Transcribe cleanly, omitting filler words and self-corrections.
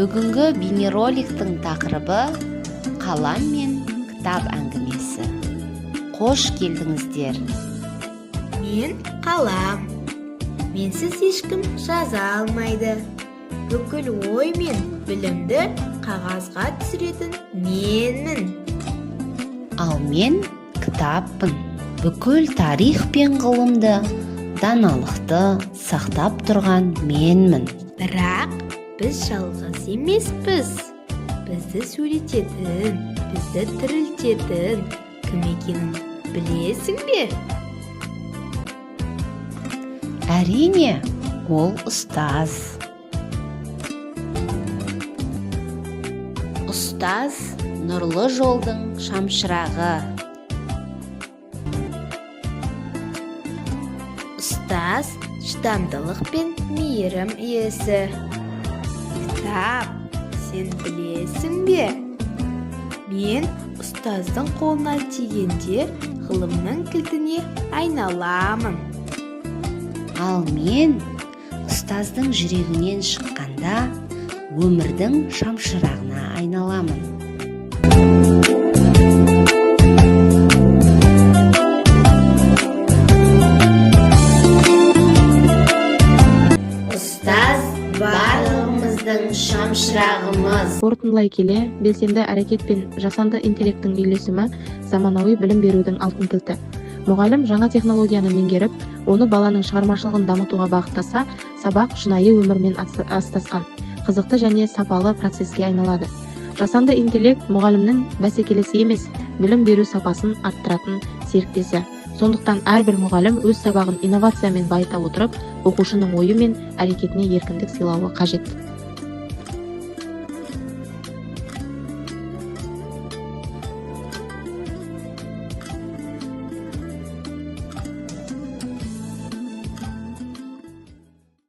Бүгінгі бейнероликтің тақырыбы қалам мен кітап әңгімесі. Қош келдіңіздер. Мен қалам. Менсіз ешкім жаза алмайды. Бүкіл ой мен білімді қағазға түсіретін менмін. Ал мен кітаппын. Бүкіл тарих пен ғылымды, даналықты сақтап тұрған менмін. Бірақ біз жалғыз емеспіз. Бізді сөйлететін, бізді тірілтетін кім екенін білесің бе? Әрине, ол ұстаз. Ұстаз нұрлы жолдың шамшырағы. Ұстаз шыдамдылық пен мейірім иесі. Кітап, сен білесің бе? Мен ұстаздың қолына тигенде ғылымның кілтіне айналамын. Ал мен ұстаздың жүрегінен шыққанда өмірдің шамшырағына айналамын. Ұстаз барлығымыздың шамшырағымыз. Қорытындылай келе, белсенді әрекет пен жасанды интеллекттің үйлесімі заманауи білім берудің алтын кілті. Мұғалім жаңа технологияны меңгеріп, оны баланың шығармашылығын дамытуға бағыттаса, сабақ шынайы өмірмен астасқан, қызықты және сапалы процеске айналады. Жасанды интеллект мұғалімнің бәсекелесі емес, білім беру сапасын арттыратын серіктесі. Сондықтан әрбір мұғалім өз сабағын инновациямен байыта отырып, оқушының ойы мен әрекетіне еркіндік сыйлауы қажет.